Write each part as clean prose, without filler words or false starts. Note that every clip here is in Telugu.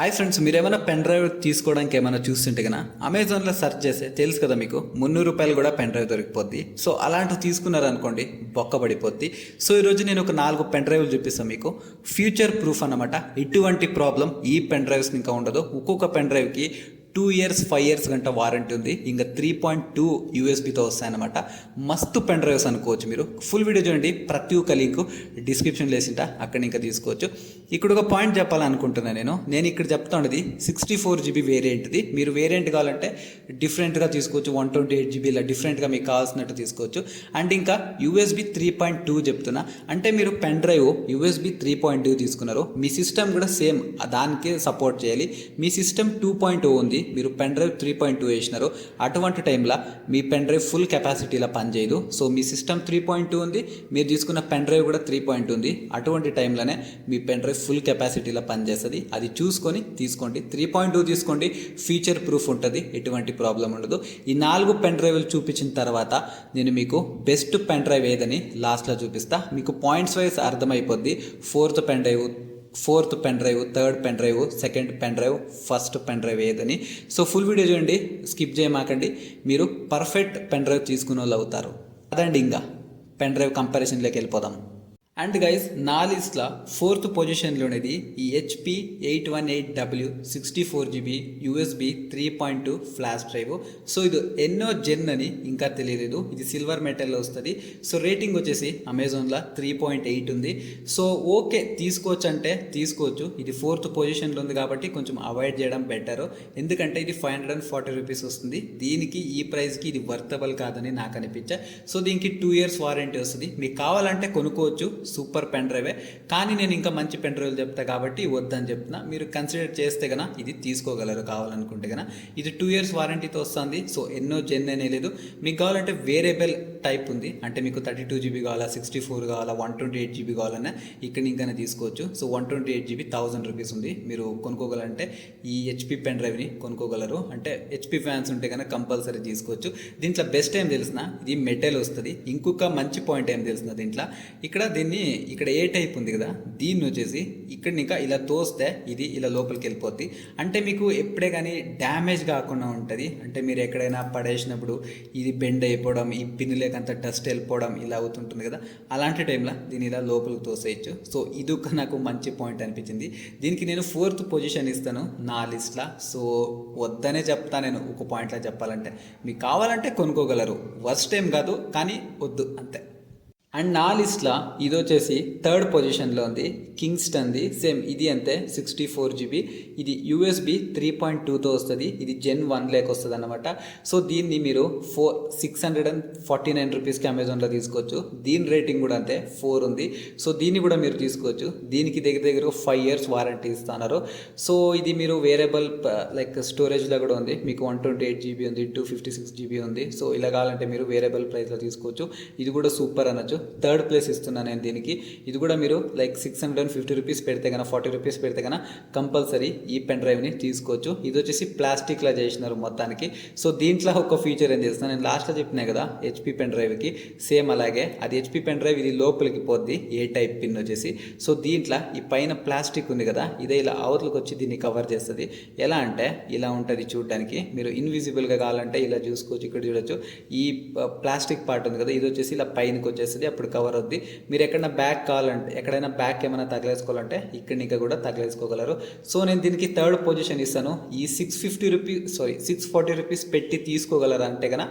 హాయ్ ఫ్రెండ్స్, మీరు ఏమైనా పెన్ డ్రైవ్ తీసుకోవడానికి ఏమైనా చూస్తుంటే కన్నా అమెజాన్లో సెర్చ్ చేస్తే తెలుసు కదా మీకు 300 రూపాయలు కూడా పెన్ డ్రైవ్ దొరికిపోద్ది. సో అలాంటివి తీసుకున్నారనుకోండి బొక్క పడిపోద్ది. సో ఈరోజు నేను ఒక 4 పెన్ డ్రైవ్లు చూపిస్తాను మీకు. ఫ్యూచర్ ప్రూఫ్ అన్నమాట. ఎటువంటి ప్రాబ్లం ఈ పెన్ డ్రైవ్స్ ఇంకా ఉండదు. ఒక్కొక్క పెన్ డ్రైవ్కి 2 ఇయర్స్ 5 ఇయర్స్ గంట వారంటీ ఉంది. ఇంకా 3.2 యూఎస్బితో వస్తాయన్నమాట. మస్తు పెన్ డ్రైవ్స్ అనుకోవచ్చు. మీరు ఫుల్ వీడియో చూడండి. ప్రతి ఒక్క లింక్ డిస్క్రిప్షన్లో వేసింటా, అక్కడ ఇంకా తీసుకోవచ్చు. ఇక్కడ ఒక పాయింట్ చెప్పాలనుకుంటున్నాను నేను ఇక్కడ చెప్తా ఉండేది 64 GB వేరియంట్ది. మీరు వేరియంట్ కావాలంటే డిఫరెంట్గా తీసుకోవచ్చు. 128 GB ఇలా డిఫరెంట్గా మీకు కావాల్సినట్టు తీసుకోవచ్చు. అండ్ ఇంకా యూఎస్బి 3.2 చెప్తున్నా. అంటే మీరు పెన్ డ్రైవ్ యూఎస్బి 3.2 తీసుకున్నారు, మీ సిస్టమ్ కూడా సేమ్ దానికే సపోర్ట్ చేయాలి. మీ సిస్టమ్ 2.0 ఉంది, మీరు పెన్ డ్రైవ్ 3.2 వేసినారు. అటువంటి టైంలో మీ పెన్ డ్రైవ్ ఫుల్ కెపాసిటీలా పనిచేయదు. సో మీ సిస్టమ్ 3.2 ఉంది, మీరు తీసుకున్న పెన్ డ్రైవ్ కూడా 3.2 ఉంది. అటువంటి టైంలోనే మీ పెన్ డ్రైవ్ ఫుల్ కెపాసిటీలో పనిచేస్తుంది. అది చూసుకొని తీసుకోండి. 3.2 తీసుకోండి, ఫీచర్ ప్రూఫ్ ఉంటుంది, ఎటువంటి ప్రాబ్లం ఉండదు. ఈ 4 పెన్ డ్రైవ్లు చూపించిన తర్వాత నేను మీకు బెస్ట్ పెన్ డ్రైవ్ ఏదని లాస్ట్లో చూపిస్తా. మీకు పాయింట్స్ వైజ్ అర్థమైపోద్ది. Fourth pen drive, third pen drive, second pen drive, first pen drive ఏదని. సో ఫుల్ వీడియో చూడండి, స్కిప్ చేయమాకండి. మీరు పర్ఫెక్ట్ పెన్ డ్రైవ్ తీసుకునే వాళ్ళు అవుతారు. అదండి, ఇంకా పెన్ డ్రైవ్ కంపారిజన్లోకి వెళ్ళిపోదాం. అండ్ గైస్, నా లిస్ట్లో 4th పొజిషన్లోనేది ఈ HP 818W 64 GB USB 3.2 flash drive. So ఇది ఎన్నో జెన్ అని ఇంకా తెలియలేదు. ఇది సిల్వర్ మెటల్లో వస్తుంది. సో రేటింగ్ వచ్చేసి అమెజాన్లో 3.8 ఉంది. సో ఓకే, తీసుకోవచ్చు అంటే తీసుకోవచ్చు. ఇది 4th పొజిషన్లో ఉంది కాబట్టి కొంచెం అవాయిడ్ చేయడం బెటర్. ఎందుకంటే ఇది 540 రూపీస్ వస్తుంది. దీనికి ఈ ప్రైస్కి ఇది వర్తబుల్ కాదని నాకు అనిపించా. సో దీనికి 2 ఇయర్స్ వారంటీ వస్తుంది. మీకు కావాలంటే కొనుక్కోవచ్చు, సూపర్ పెన్ డ్రైవే. కానీ నేను ఇంకా మంచి పెన్ డ్రైవ్లు చెప్తా కాబట్టి వద్దని చెప్తున్నా. మీరు కన్సిడర్ చేస్తే కన్నా ఇది తీసుకోగలరు కావాలనుకుంటే కన్నా. ఇది 2 ఇయర్స్ వారంటీతో వస్తుంది. సో ఎన్నో జెన్ అనే లేదు. మీకు కావాలంటే వేరియబుల్ టైప్ ఉంది. అంటే మీకు 32 GB కావాలా, 64 కావాలా, 128 GB కావాలన్నా ఇక్కడ ఇంకానే తీసుకోవచ్చు. సో 128 GB 1000 రూపీస్ ఉంది. మీరు కొనుక్కోగలంటే ఈ HP పెన్ డ్రైవ్ని కొనుక్కోగలరు. అంటే HP ఫ్యాన్స్ ఉంటే కనుక కంపల్సరీ తీసుకోవచ్చు. దీంట్లో బెస్ట్ ఏం తెలిసిన ఇది మెటల్ వస్తుంది. ఇంకొక మంచి పాయింట్ ఏం తెలిసిన దీంట్లో, ఇక్కడ ఏ టైప్ ఉంది కదా, దీన్ని వచ్చేసి ఇక్కడ ఇంకా ఇలా తోస్తే ఇది ఇలా లోపలికి వెళ్ళిపోద్ది. అంటే మీకు ఎప్పుడే కానీ డ్యామేజ్ కాకుండా ఉంటుంది. అంటే మీరు ఎక్కడైనా పడేసినప్పుడు ఇది బెండ్ అయిపోవడం, ఈ పిన్నులేకంత డస్ట్ వెళ్ళిపోవడం ఇలా అవుతుంటుంది కదా, అలాంటి టైంలో దీన్ని ఇలా లోపలికి తోసేయచ్చు. సో ఇది ఒక నాకు మంచి పాయింట్ అనిపించింది. దీనికి నేను 4th పొజిషన్ ఇస్తాను నా లిస్ట్లో. సో వద్దనే చెప్తా నేను ఒక పాయింట్లో చెప్పాలంటే. మీకు కావాలంటే కొనుక్కోగలరు, వర్స్ట్ టైం కాదు, కానీ వద్దు అంతే. అండ్ నా లిస్ట్లో ఇది వచ్చేసి 3rd పొజిషన్లో ఉంది, కింగ్స్టన్ది. సేమ్ ఇది అంతే, 64 GB. ఇది USB 3.2తో వస్తుంది. ఇది Gen 1 లేక వస్తుంది అనమాట. సో దీన్ని మీరు 649 రూపీస్కి అమెజాన్లో తీసుకోవచ్చు. దీని రేటింగ్ కూడా అంతే, 4 ఉంది. సో దీన్ని కూడా మీరు తీసుకోవచ్చు. దీనికి దగ్గర 5 ఇయర్స్ వారంటీ ఇస్తున్నారు. సో ఇది మీరు వేరియబుల్ లైక్ స్టోరేజ్లో కూడా ఉంది. మీకు 128 GB ఉంది, 256 GB ఉంది. సో ఇలా కావాలంటే మీరు వేరియబుల్ ప్రైస్లో తీసుకోవచ్చు. ఇది కూడా సూపర్ అనొచ్చు. 3rd ప్లేస్ ఇస్తున్నాను నేను దీనికి. ఇది కూడా మీరు లైక్ 650 రూపీస్ పెడితే కన్నా, 40 రూపీస్ పెడితే కన్నా కంపల్సరీ ఈ పెన్ డ్రైవ్ని తీసుకోవచ్చు. ఇది వచ్చేసి ప్లాస్టిక్లా చేసినారు మొత్తానికి. సో దీంట్లో ఒక ఫీచర్ ఏం చేస్తాను నేను లాస్ట్లో చెప్పినా కదా, HP పెన్ డ్రైవ్కి సేమ్ అలాగే. అది HP పెన్ డ్రైవ్, ఇది లోపలికి పోద్ది ఏ టైప్ పిన్ వచ్చేసి. సో దీంట్లో ఈ పైన ప్లాస్టిక్ ఉంది కదా, ఇదే ఇలా అవతలకు వచ్చి దీన్ని కవర్ చేస్తుంది. ఎలా అంటే ఇలా ఉంటుంది చూడడానికి. మీరు ఇన్విజిబుల్గా కావాలంటే ఇలా చూసుకోవచ్చు. ఇక్కడ చూడొచ్చు, ఈ ప్లాస్టిక్ పార్ట్ ఉంది కదా, ఇది వచ్చేసి ఇలా పైనకి వచ్చేస్తుంది, అప్పుడు కవర్ అవుద్ది. మీరు ఎక్కడైనా బ్యాక్ కావాలంటే, ఎక్కడైనా బ్యాక్ ఏమైనా తగిలేసుకోవాలంటే ఇక్కడ ఇంకా కూడా తగిలేసుకోగలరు. సో నేను దీనికి 3rd పొజిషన్ ఇస్తాను. ఈ 640 రూపీస్ పెట్టి తీసుకోగలరు అంటే కన్నా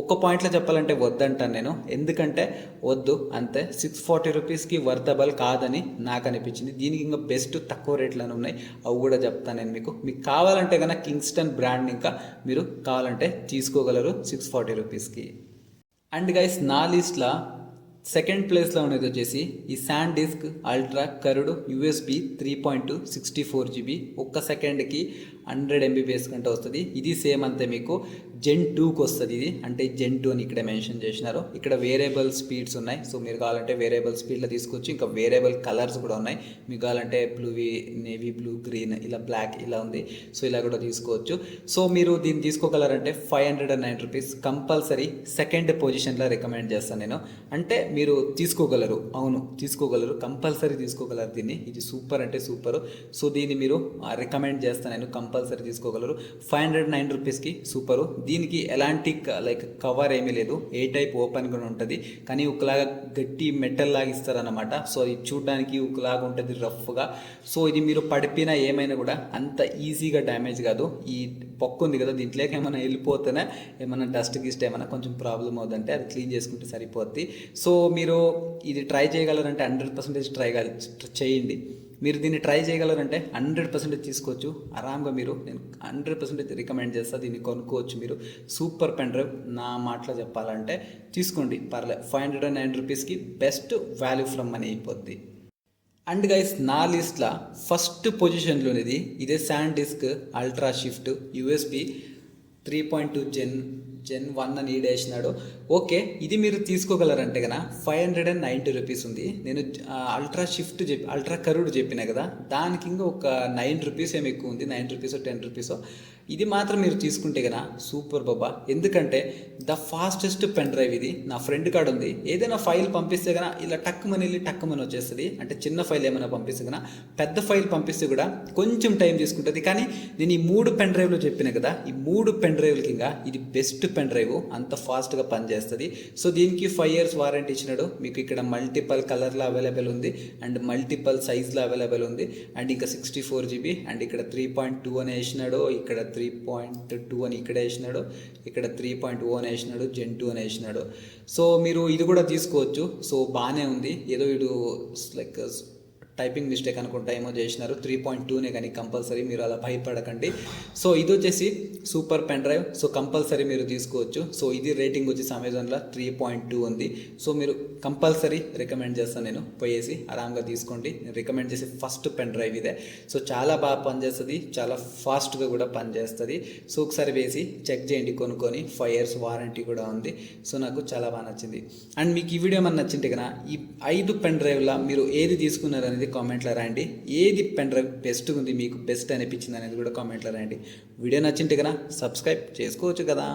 ఒక్క పాయింట్లో చెప్పాలంటే వద్దంటాను నేను. ఎందుకంటే వద్దు అంతే, 640 రూపీస్కి వర్తబుల్ కాదని నాకు అనిపించింది. దీనికి ఇంకా బెస్ట్ తక్కువ రేట్లోనే ఉన్నాయి, అవి కూడా చెప్తాను నేను మీకు కావాలంటే కన్నా కింగ్స్టన్ బ్రాండ్ ఇంకా మీరు కావాలంటే తీసుకోగలరు 640 రూపీస్కి. అండ్ గైస్, నా లిస్ట్లో 2nd ప్లేస్లో ఉన్నది వచ్చేసి ఈ SanDisk ultra curved USB 3.2 64 GB. ఒక్క సెకండ్కి 100 MBPS కంటే వస్తుంది. ఇది సేమ్ అంతే, మీకు జెన్ 2కి వస్తుంది ఇది, అంటే జెన్ 2 అని ఇక్కడ మెన్షన్ చేసినారు. ఇక్కడ వేరియబుల్ స్పీడ్స్ ఉన్నాయి. సో మీరు కావాలంటే వేరియబుల్ స్పీడ్లో తీసుకోవచ్చు. ఇంకా వేరియబుల్ కలర్స్ కూడా ఉన్నాయి. మీకు కావాలంటే నేవీ బ్లూ, గ్రీన్, ఇలా బ్లాక్ ఇలా ఉంది. సో ఇలా కూడా తీసుకోవచ్చు. సో మీరు దీన్ని తీసుకోగలరంటే 509 రూపీస్ కంపల్సరీ సెకండ్ పొజిషన్లో రికమెండ్ చేస్తాను నేను. అంటే మీరు తీసుకోగలరు, అవును తీసుకోగలరు, కంపల్సరీ తీసుకోగలరు దీన్ని. ఇది సూపర్ అంటే సూపర్. సో దీన్ని మీరు రికమెండ్ చేస్తాను నేను, కంపల్సరీ తీసుకోగలరు. 509 రూపీస్కి సూపరు. దీనికి ఎలాంటి లైక్ కవర్ ఏమీ లేదు, ఏ టైప్ ఓపెన్ కూడా ఉంటుంది, కానీ ఒకలాగా గట్టి మెటల్ లాగా ఇస్తారనమాట. సో అది చూడడానికి ఒకలాగా ఉంటుంది రఫ్గా. సో ఇది మీరు పడిపోయినా ఏమైనా కూడా అంత ఈజీగా డ్యామేజ్ కాదు. ఈ పొక్కు ఉంది కదా, దీంట్లోకి ఏమైనా వెళ్ళిపోతేనే ఏమైనా డస్ట్ గిస్ట్ ఏమైనా కొంచెం ప్రాబ్లం అవుతుందంటే అది క్లీన్ చేసుకుంటే సరిపోద్ది. సో మీరు ఇది ట్రై చేయగలరంటే 100% చేయండి. మీరు దీన్ని ట్రై చేయగలరంటే 100% తీసుకోవచ్చు ఆరామ్గా. నేను 100% రికమెండ్ చేస్తాను, దీన్ని కొనుక్కోవచ్చు మీరు. సూపర్ పెన్ డ్రైవ్, నా మాటలో చెప్పాలంటే తీసుకోండి, పర్లేదు. 509 రూపీస్కి బెస్ట్ వాల్యూ ఫ్రమ్ మనీ అయిపోద్ది. అండ్ గైస్, నా లిస్ట్లో ఫస్ట్ పొజిషన్లోనిది ఇదే శాండిస్క్ అల్ట్రా షిఫ్ట్ USB 3.2 జెన్ 1 అని ఈడేసినాడు. ఓకే, ఇది మీరు తీసుకోగలరంటే కన్నా 590 రూపీస్ ఉంది. నేను అల్ట్రా కరుడ్ చెప్పిన కదా, దానికి ఇంకా ఒక 9 రూపీస్ ఏమి ఎక్కువ ఉంది, 9 రూపీసో 10 రూపీసో. ఇది మాత్రం మీరు తీసుకుంటే కన్నా సూపర్ బాబా. ఎందుకంటే ద ఫాస్టెస్ట్ పెన్ డ్రైవ్ ఇది. నా ఫ్రెండ్ కార్డ్ ఉంది, ఏదైనా ఫైల్ పంపిస్తే కన్నా ఇలా టక్కుమని వచ్చేస్తుంది. అంటే చిన్న ఫైల్ ఏమైనా పంపిస్తే కన్నా, పెద్ద ఫైల్ పంపిస్తే కూడా కొంచెం టైం తీసుకుంటుంది. కానీ నేను ఈ 3 పెన్ డ్రైవ్లు చెప్పిన కదా, ఈ 3 పెన్ డ్రైవ్లకి ఇంకా ఇది బెస్ట్ పెన్ డ్రైవ్, అంత ఫాస్ట్గా పనిచేస్తుంది. సో దీనికి 5 years వారంటీ ఇచ్చినాడు. మీకు ఇక్కడ మల్టిపల్ కలర్లో అవైలబుల్ ఉంది, అండ్ మల్టిపల్ సైజ్లో అవైలబుల్ ఉంది, అండ్ ఇంకా 64 GB, అండ్ ఇక్కడ 3.2 అని వేసినాడు, ఇక్కడ 3.2 అని ఇక్కడ వేసినాడు, ఇక్కడ 3.0 అని వేసినాడు, జెన్ 2 అని వేసినాడు. సో మీరు ఇది కూడా తీసుకోవచ్చు. సో బాగానే ఉంది. ఏదో వీడు లైక్ టైపింగ్ మిస్టేక్ అనుకుంటా ఏమో చేసినారు, 3.2నే, కానీ కంపల్సరీ మీరు అలా భయపడకండి. సో ఇది వచ్చేసి super pen drive. So compulsory మీరు తీసుకోవచ్చు. సో ఇది రేటింగ్ వచ్చేసి అమెజాన్లో 3.2 ఉంది. సో మీరు కంపల్సరీ రికమెండ్ చేస్తాను నేను, పోయేసి ఆరామ్గా తీసుకోండి. నేను రికమెండ్ చేసే ఫస్ట్ పెన్ డ్రైవ్ ఇదే. సో చాలా బాగా పనిచేస్తుంది, చాలా ఫాస్ట్గా కూడా పనిచేస్తుంది. సో ఒకసారి వేసి చెక్ చేయండి, కొనుక్కొని 5 years వారంటీ కూడా ఉంది. సో నాకు చాలా బాగా నచ్చింది. అండ్ మీకు ఈ వీడియో ఏమన్నా నచ్చింటే కన్నా ఈ 5 పెన్ డ్రైవ్లా మీరు ఏది తీసుకున్నారు అనేది కామెంట్లో రాయండి. ఏది పెన్ డ్రైవ్ బెస్ట్గా ఉంది, మీకు బెస్ట్ అనిపించింది అనేది కూడా కామెంట్లో రాయండి. వీడియో నచ్చింటే కన్నా సబ్స్క్రైబ్ చేసుకోవచ్చు కదా.